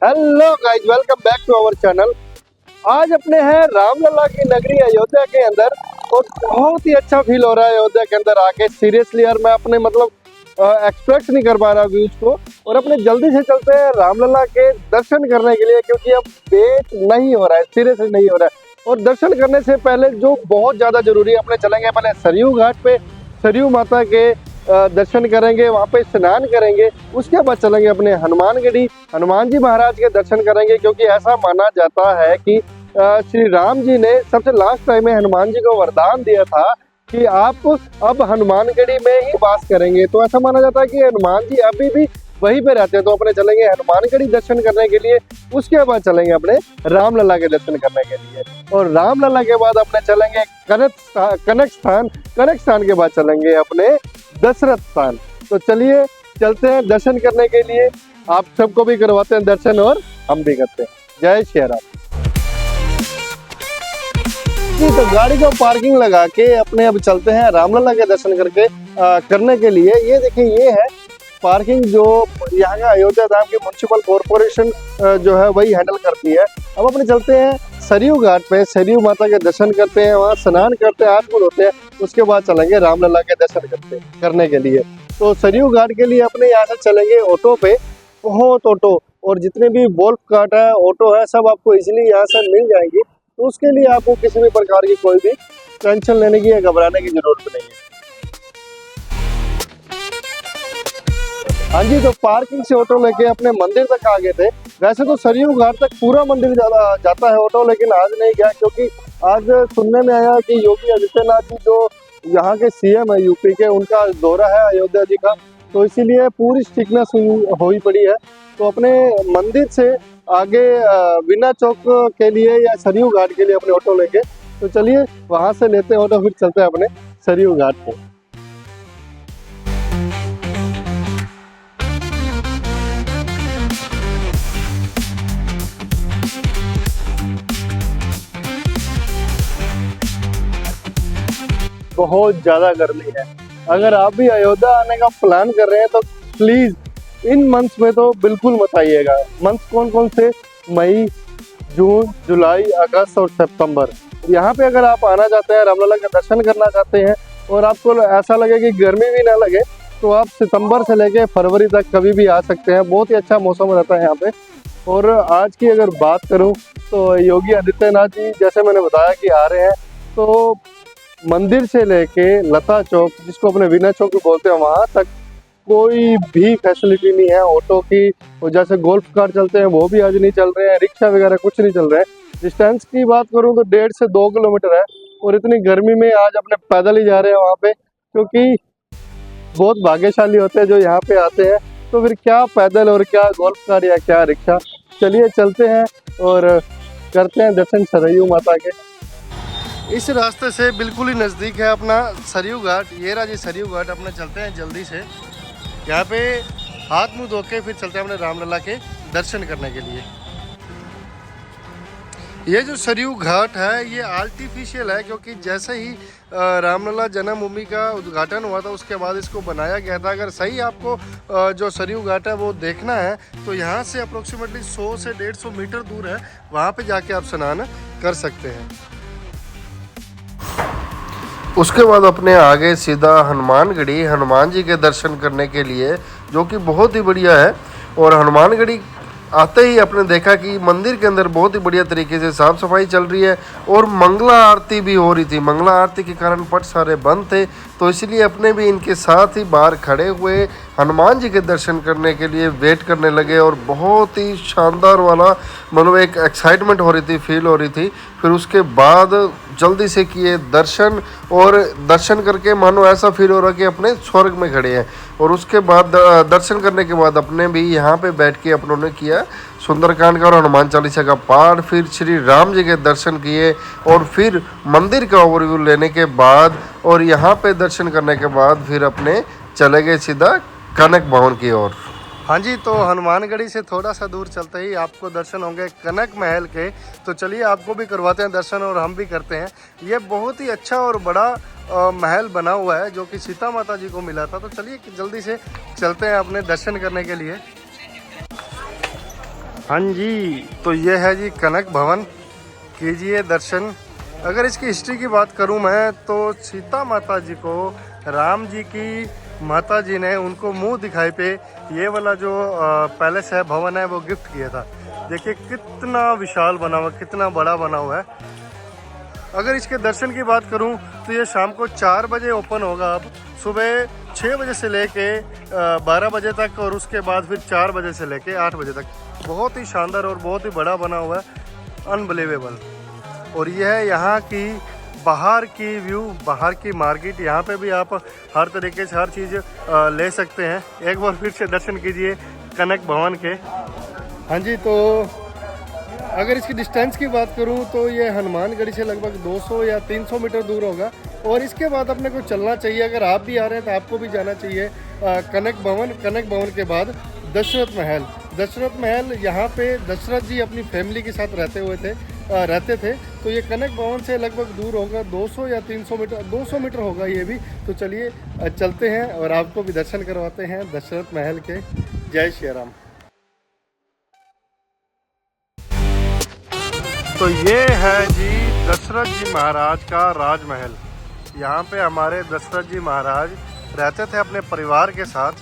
Hello guys, welcome back to our channel. आज अपने हैं रामलला की नगरी अयोध्या के अंदर और बहुत ही अच्छा फील हो रहा है अयोध्या के अंदर आके। सीरियसली यार, मैं अपने एक्सपेक्ट नहीं कर पा रहा व्यूज को। और अपने जल्दी से चलते हैं रामलला के दर्शन करने के लिए, क्योंकि अब वेट नहीं हो रहा है, सीरियसली नहीं हो रहा है। और दर्शन करने से पहले जो बहुत ज़्यादा जरूरी है, अपने चलेंगे पहले सरयू घाट पे, सरयू माता के दर्शन करेंगे, वहाँ पे स्नान करेंगे। उसके बाद चलेंगे अपने हनुमानगढ़ी, हनुमान जी महाराज के दर्शन करेंगे, क्योंकि ऐसा माना जाता है कि श्री राम जी ने सबसे लास्ट टाइम में हनुमान जी को वरदान दिया था कि आप अब हनुमानगढ़ी में ही वास करेंगे। तो ऐसा माना जाता है कि हनुमान जी अभी भी वहीं पे रहते हैं। तो अपने चलेंगे हनुमानगढ़ी दर्शन करने के लिए, उसके बाद चलेंगे अपने रामलला के दर्शन करने के लिए। और रामलला के बाद अपने चलेंगे कनक स्थान के बाद चलेंगे अपने दशरथ स्थान। तो चलिए चलते हैं दर्शन करने के लिए। आप सबको भी करवाते हैं दर्शन और हम भी करते हैं। जय श्री राम। तो गाड़ी को पार्किंग लगा के अपने अब चलते हैं रामलला के दर्शन करने के लिए। ये देखिए, ये है पार्किंग जो यहाँ का अयोध्या धाम की म्युनिसिपल कॉरपोरेशन जो है वही हैंडल करती है। अब अपने चलते हैं सरयू घाट पे, सरयू माता के दर्शन करते हैं, वहाँ स्नान करते हैं, हाथ मुँह धोते हैं। उसके बाद चलेंगे रामलला के दर्शन करने के लिए। तो सरयू घाट के लिए अपने यहाँ से चलेंगे ऑटो पे। बहुत ऑटो और जितने भी वोल्फ कार्ट है, ऑटो है, सब आपको इजीली यहाँ से मिल जाएंगी। तो उसके लिए आपको किसी भी प्रकार की कोई भी टेंशन लेने की या घबराने की जरूरत नहीं है। हाँ जी, तो पार्किंग से ऑटो लेके अपने मंदिर तक आ गए थे। वैसे तो सरयू घाट तक पूरा मंदिर जाता है ऑटो, लेकिन आज नहीं गया, क्योंकि आज सुनने में आया कि योगी आदित्यनाथ जी जो यहाँ के सीएम है यूपी के, उनका दौरा है अयोध्या जी का। तो इसीलिए पूरी स्ट्रिक्टनेस हुई पड़ी है। तो अपने मंदिर से आगे विना चौक के लिए या सरयू घाट के लिए अपने ऑटो लेंगे। तो चलिए वहाँ से लेते हैं ऑटो, फिर चलते हैं अपने सरयू घाट पे। बहुत ज़्यादा गर्मी है। अगर आप भी अयोध्या आने का प्लान कर रहे हैं तो प्लीज़ इन मंथ्स में तो बिल्कुल मत आइएगा। मंथ्स कौन कौन से? मई, जून, जुलाई, अगस्त और सितंबर। यहाँ पे अगर आप आना चाहते हैं, रामलला का दर्शन करना चाहते हैं और आपको ऐसा लगे कि गर्मी भी ना लगे, तो आप सितंबर से लेके फरवरी तक कभी भी आ सकते हैं। बहुत ही अच्छा मौसम रहता है यहाँ पे। और आज की अगर बात करूँ तो योगी आदित्यनाथ जी, जैसे मैंने बताया कि आ रहे हैं, तो मंदिर से लेके लता चौक, जिसको अपने विना चौक भी बोलते हैं, वहाँ तक कोई भी फैसिलिटी नहीं है ऑटो की। और जैसे गोल्फ कार चलते हैं वो भी आज नहीं चल रहे हैं, रिक्शा वगैरह कुछ नहीं चल रहे हैं। डिस्टेंस की बात करूँ तो 1.5 से 2 किलोमीटर है। और इतनी गर्मी में आज अपने पैदल ही जा रहे हैं वहाँ पे, क्योंकि बहुत भाग्यशाली होते हैं जो यहाँ पे आते हैं। तो फिर क्या पैदल और क्या गोल्फ कार या क्या रिक्शा। चलिए चलते हैं और करते हैं दर्शन सरयू माता के। इस रास्ते से बिल्कुल ही नज़दीक है अपना सरयू घाट। ये रहा जी सरयू घाट। अपने चलते हैं जल्दी से, यहाँ पे हाथ मुंह धो के फिर चलते हैं अपने रामलला के दर्शन करने के लिए। ये जो सरयू घाट है ये आर्टिफिशियल है, क्योंकि जैसे ही रामलला जन्मभूमि का उद्घाटन हुआ था उसके बाद इसको बनाया गया था। अगर सही आपको जो सरयू घाट है वो देखना है तो यहाँ से अप्रोक्सीमेटली 100 से 150 मीटर दूर है, वहाँ पे जाके आप स्नान कर सकते हैं। उसके बाद अपने आगे सीधा हनुमानगढ़ी, हनुमान जी के दर्शन करने के लिए, जो कि बहुत ही बढ़िया है। और हनुमानगढ़ी आते ही अपने देखा कि मंदिर के अंदर बहुत ही बढ़िया तरीके से साफ़ सफाई चल रही है और मंगला आरती भी हो रही थी। मंगला आरती के कारण पट सारे बंद थे, तो इसलिए अपने भी इनके साथ ही बाहर खड़े हुए हनुमान जी के दर्शन करने के लिए वेट करने लगे। और बहुत ही शानदार वाला एक एक्साइटमेंट हो रही थी, फील हो रही थी। फिर उसके बाद जल्दी से किए दर्शन, और दर्शन करके मानो ऐसा फील हो रहा कि अपने स्वर्ग में खड़े हैं। और उसके बाद दर्शन करने के बाद अपने भी यहाँ पे बैठ के अपनों ने किया सुंदरकांड का और हनुमान चालीसा का पाठ। फिर श्री राम जी के दर्शन किए और फिर मंदिर का ओवरव्यू लेने के बाद और यहाँ पे दर्शन करने के बाद फिर अपने चले गए सीधा कनक भवन की ओर। हाँ जी, तो हनुमानगढ़ी से थोड़ा सा दूर चलते ही आपको दर्शन होंगे कनक महल के। तो चलिए आपको भी करवाते हैं दर्शन और हम भी करते हैं। ये बहुत ही अच्छा और बड़ा महल बना हुआ है जो कि सीता माता जी को मिला था। तो चलिए जल्दी से चलते हैं अपने दर्शन करने के लिए। हाँ जी, तो ये है जी कनक भवन, कीजिए दर्शन। अगर इसकी हिस्ट्री की बात करूं मैं तो सीता माता जी को राम जी की माता जी ने उनको मुंह दिखाई पे ये वाला जो पैलेस है, भवन है, वो गिफ्ट किया था। देखिए कितना विशाल बना हुआ, कितना बड़ा बना हुआ है। अगर इसके दर्शन की बात करूं तो ये शाम को 4 बजे ओपन होगा, अब सुबह 6 बजे से लेके 12 बजे तक, और उसके बाद फिर 4 बजे से लेके 8 बजे तक। बहुत ही शानदार और बहुत ही बड़ा बना हुआ है, अनबिलीवेबल। और यह है यहाँ की बाहर की व्यू, बाहर की मार्केट। यहाँ पे भी आप हर तरीके से हर चीज़ ले सकते हैं। एक बार फिर से दर्शन कीजिए कनक भवन के। हाँ जी, तो अगर इसकी डिस्टेंस की बात करूं तो ये हनुमानगढ़ी से लगभग 200 या 300 मीटर दूर होगा, और इसके बाद अपने को चलना चाहिए। अगर आप भी आ रहे हैं तो आपको भी जाना चाहिए कनक भवन। कनक भवन के बाद दशरथ महल। दशरथ महल, यहाँ पे दशरथ जी अपनी फैमिली के साथ रहते थे। तो ये कनक भवन से लगभग दूर होगा, 200 या 300 मीटर, 200 मीटर होगा ये भी। तो चलिए चलते हैं और आपको भी दर्शन करवाते हैं दशरथ महल के। जय श्री राम। तो ये है जी दशरथ जी महाराज का राजमहल। यहाँ पे हमारे दशरथ जी महाराज रहते थे अपने परिवार के साथ।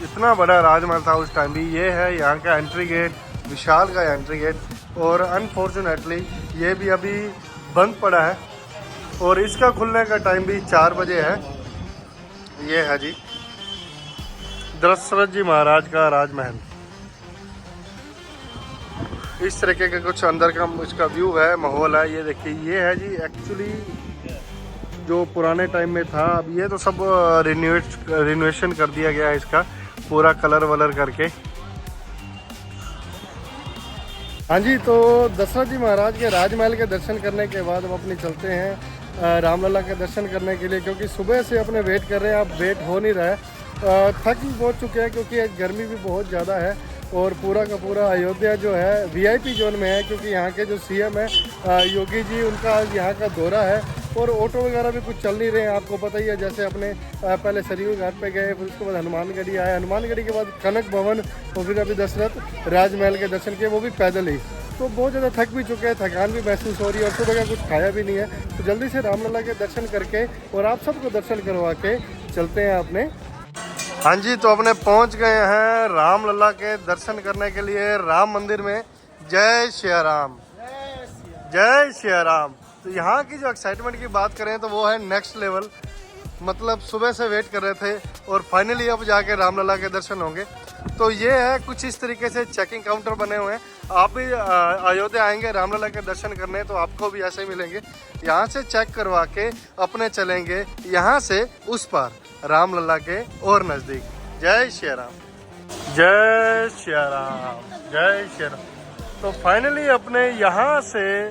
इतना बड़ा राजमहल था उस टाइम भी। ये है यहाँ का एंट्री गेट, विशाल का एंट्री गेट, और अनफॉर्चुनेटली ये भी अभी बंद पड़ा है, और इसका खुलने का टाइम भी 4 बजे है। ये है जी दशरथ जी महाराज का राजमहल। इस तरीके का कुछ अंदर का इसका व्यू है, माहौल है। ये देखिए, ये है जी एक्चुअली जो पुराने टाइम में था। अब ये तो सब रिनोवेशन कर दिया गया है, इसका पूरा कलर वलर करके। हाँ जी, तो दशरथ जी महाराज के राजमहल के दर्शन करने के बाद हम अपनी चलते हैं रामलला के दर्शन करने के लिए, क्योंकि सुबह से अपने वेट कर रहे हैं। अब वेट हो नहीं रहा है, थक भी बहुत चुके हैं, क्योंकि गर्मी भी बहुत ज़्यादा है। और पूरा का पूरा अयोध्या जो है वीआईपी जोन में है, क्योंकि यहाँ के जो सीएम है योगी जी, उनका यहाँ का दौरा है। और ऑटो वगैरह भी कुछ चल नहीं रहे हैं, आपको पता ही है। जैसे अपने पहले सरयू घाट पे गए, फिर उसके बाद हनुमानगढ़ी आए, हनुमानगढ़ी के बाद कनक भवन, और फिर अभी दशरथ राजमहल के दर्शन किए, वो भी पैदल ही। तो बहुत ज़्यादा थक भी चुके हैं, थकान भी महसूस हो रही है, और सुबह का कुछ खाया भी नहीं है। तो जल्दी से रामलला के दर्शन करके और आप सबको दर्शन करवा के चलते हैं अपने। हाँ जी, तो अपने पहुंच गए हैं रामलला के दर्शन करने के लिए राम मंदिर में। जय श्री राम, जय श्री राम। तो यहाँ की जो एक्साइटमेंट की बात करें तो वो है नेक्स्ट लेवल। मतलब सुबह से वेट कर रहे थे, और फाइनली अब जाके रामलला के दर्शन होंगे। तो ये है कुछ इस तरीके से चेकिंग काउंटर बने हुए हैं। आप भी अयोध्या आएंगे रामलला के दर्शन करने तो आपको भी ऐसे ही मिलेंगे। यहाँ से चेक करवा के अपने चलेंगे यहाँ से उस पार रामलला के और नज़दीक। जय श्री राम, जय श्री राम, जय श्री राम। तो फाइनली अपने यहाँ से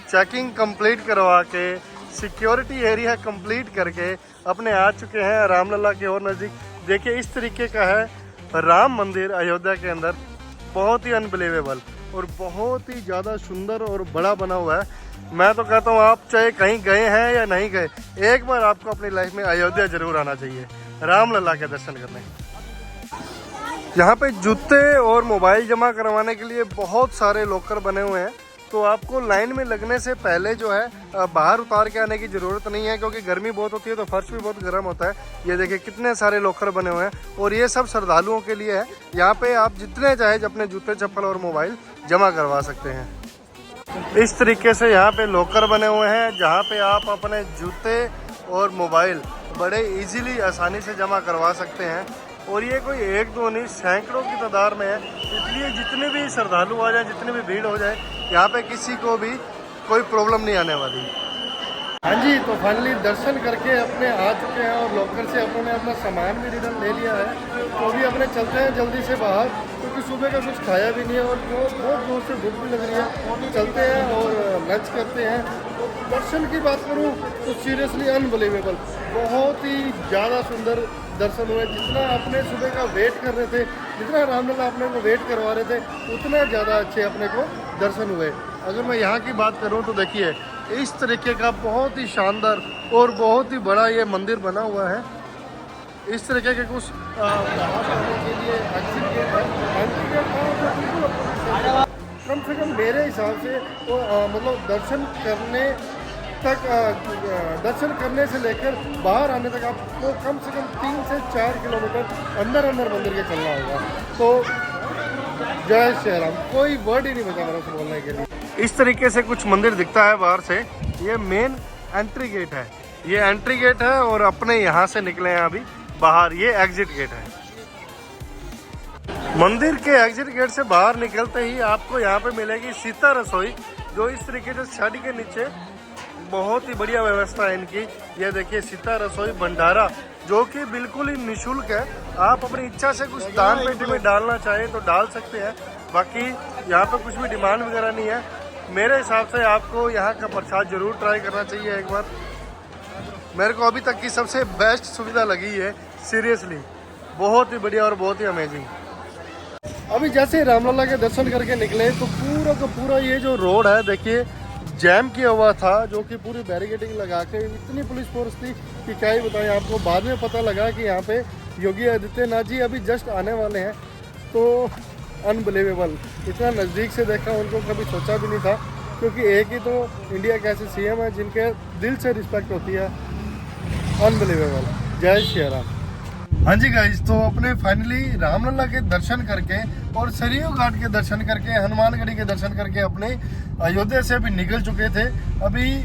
चेकिंग कंप्लीट करवा के, सिक्योरिटी एरिया कंप्लीट करके अपने आ चुके हैं रामलला के और नज़दीक। देखिए इस तरीके का है राम मंदिर अयोध्या के अंदर। बहुत ही अनबिलीवेबल और बहुत ही ज़्यादा सुंदर और बड़ा बना हुआ है। मैं तो कहता हूँ आप चाहे कहीं गए हैं या नहीं गए, एक बार आपको अपनी लाइफ में अयोध्या जरूर आना चाहिए रामलला के दर्शन करने। यहाँ पे जूते और मोबाइल जमा करवाने के लिए बहुत सारे लॉकर बने हुए हैं। तो आपको लाइन में लगने से पहले जो है बाहर उतार के आने की ज़रूरत नहीं है, क्योंकि गर्मी बहुत होती है तो फर्श भी बहुत गर्म होता है। ये देखिए कितने सारे लॉकर बने हुए हैं, और ये सब श्रद्धालुओं के लिए है। यहाँ पे आप जितने चाहे अपने जूते, चप्पल और मोबाइल जमा करवा सकते हैं। इस तरीके से यहाँ पे लॉकर बने हुए हैं, जहाँ पे आप अपने जूते और मोबाइल बड़े ईजीली आसानी से जमा करवा सकते हैं। और ये कोई एक दो नहीं, सैकड़ों की तादाद में है। इसलिए जितने भी श्रद्धालु आ जाए, जितनी भी भीड़ हो जाए, यहाँ पे किसी को भी कोई प्रॉब्लम नहीं आने वाली। हाँ जी, तो फाइनली दर्शन करके अपने आ चुके हैं, और लॉकर से अपने अपना सामान भी रिटर्न ले लिया है। तो अभी अपने चलते हैं जल्दी से बाहर, क्योंकि सुबह का कुछ खाया भी नहीं है और बहुत जोर से भूख भी लग रही है। चलते हैं और लंच करते हैं। तो दर्शन की बात करूँ तो सीरियसली अनबिलीवेबल, बहुत ही ज़्यादा सुंदर दर्शन हुए। जितना अपने सुबह का वेट कर रहे थे, जितना रामलला अपने को वेट करवा रहे थे, उतना ज़्यादा अच्छे अपने को दर्शन हुए। अगर मैं यहाँ की बात करूँ तो देखिए इस तरीके का बहुत ही शानदार और बहुत ही बड़ा ये मंदिर बना हुआ है। इस तरीके के कुछ बाहर आने के लिए एग्जिट गेट है। एंट्री गेट बिल्कुल से कम मेरे हिसाब से तो मतलब दर्शन करने से लेकर बाहर आने तक आपको कम से कम 3 से 4 किलोमीटर अंदर अंदर मंदिर के चलना होगा। तो जय श्री राम, कोई वर्ड ही नहीं बचा मेरा से बोलने के लिए। इस तरीके से कुछ मंदिर दिखता है बाहर से। ये मेन एंट्री गेट है, ये एंट्री गेट है और अपने यहाँ से निकले हैं अभी बाहर, ये एग्जिट गेट है। मंदिर के एग्जिट गेट से बाहर निकलते ही आपको यहाँ पे मिलेगी सीता रसोई, जो इस तरीके से छड़ के नीचे बहुत ही बढ़िया व्यवस्था है इनकी। ये देखिए सीता रसोई भंडारा, जो कि बिल्कुल ही निःशुल्क है। आप अपनी इच्छा से कुछ दान पेटी में डालना चाहें तो डाल सकते हैं, बाकी यहाँ पे कुछ भी डिमांड वगैरह नहीं है। मेरे हिसाब से आपको यहाँ का प्रसाद जरूर ट्राई करना चाहिए एक बार। मेरे को अभी तक की सबसे बेस्ट सुविधा लगी है, सीरियसली बहुत ही बढ़िया और बहुत ही अमेजिंग। अभी जैसे रामलला के दर्शन करके निकले तो पूरा का पूरा ये जो रोड है देखिए जैम किया हुआ था, जो कि पूरी बैरिकेडिंग लगा के इतनी पुलिस फोर्स थी कि क्या ही बताएं आपको। बाद में पता लगा कि यहाँ पे योगी आदित्यनाथ जी अभी जस्ट आने वाले हैं। तो अनबिलीवेबल, इतना नज़दीक से देखा उनको कभी सोचा भी नहीं था, क्योंकि एक ही तो इंडिया के ऐसे सीएम है जिनके दिल से रिस्पेक्ट होती है। अनबिलीवेबल, जय श्री राम। हाँ जी गाइस, तो अपने फाइनली रामलला के दर्शन करके और सरयू घाट के दर्शन करके, हनुमानगढ़ी के दर्शन करके अपने अयोध्या से अभी निकल चुके थे। अभी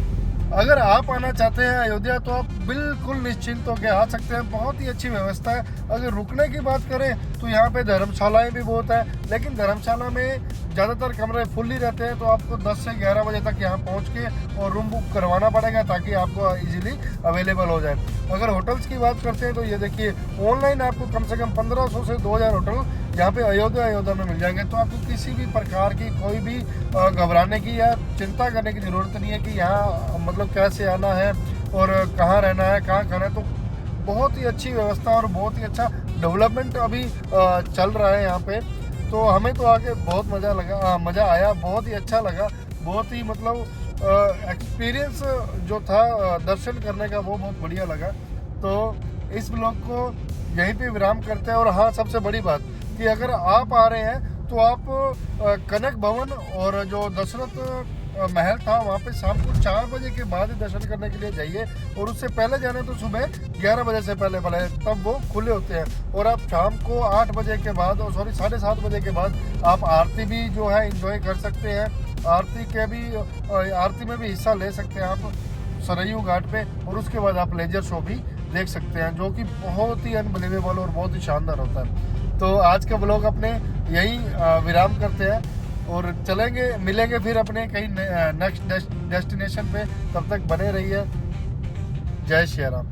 अगर आप आना चाहते हैं अयोध्या तो आप बिल्कुल निश्चिंत होकर आ सकते हैं, बहुत ही अच्छी व्यवस्था है। अगर रुकने की बात करें तो यहाँ पे धर्मशालाएं भी बहुत है, लेकिन धर्मशाला में ज़्यादातर कमरे फुल ही रहते हैं, तो आपको 10 से 11 बजे तक यहाँ पहुँच के और रूम बुक करवाना पड़ेगा ताकि आपको इजीली अवेलेबल हो जाए। अगर होटल्स की बात करते हैं तो ये देखिए ऑनलाइन आपको कम से कम 1500 से 2000 होटल यहाँ पे अयोध्या में मिल जाएंगे। तो आपको किसी भी प्रकार की कोई भी घबराने की या चिंता करने की ज़रूरत नहीं है कि यहाँ मतलब कैसे आना है और कहाँ रहना है, कहाँ खाना है। तो बहुत ही अच्छी व्यवस्था और बहुत ही अच्छा डेवलपमेंट अभी चल रहा है यहाँ पे। तो हमें तो आके बहुत मज़ा आया, बहुत ही अच्छा लगा, बहुत ही मतलब एक्सपीरियंस जो था दर्शन करने का वो बहुत बढ़िया लगा। तो इस ब्लॉग को यहीं पे विराम करते हैं। और हाँ, सबसे बड़ी बात कि अगर आप आ रहे हैं तो आप कनक भवन और जो दशरथ महल था वहाँ पे शाम को 4 बजे के बाद दर्शन करने के लिए जाइए, और उससे पहले जाना तो सुबह 11 बजे से पहले तब वो खुले होते हैं। और आप शाम को 8 बजे के बाद, और सॉरी 7:30 बजे के बाद आप आरती भी जो है एंजॉय कर सकते हैं। आरती में भी हिस्सा ले सकते हैं आप सरयू घाट पे, और उसके बाद आप लेजर शो भी देख सकते हैं, जो कि बहुत ही अनबिलीवेबल और बहुत ही शानदार होता है। तो आज का ब्लॉग अपने यही विराम करते हैं और मिलेंगे फिर अपने कहीं नेक्स्ट डेस्टिनेशन पे। तब तक बने रहिए। जय श्री राम।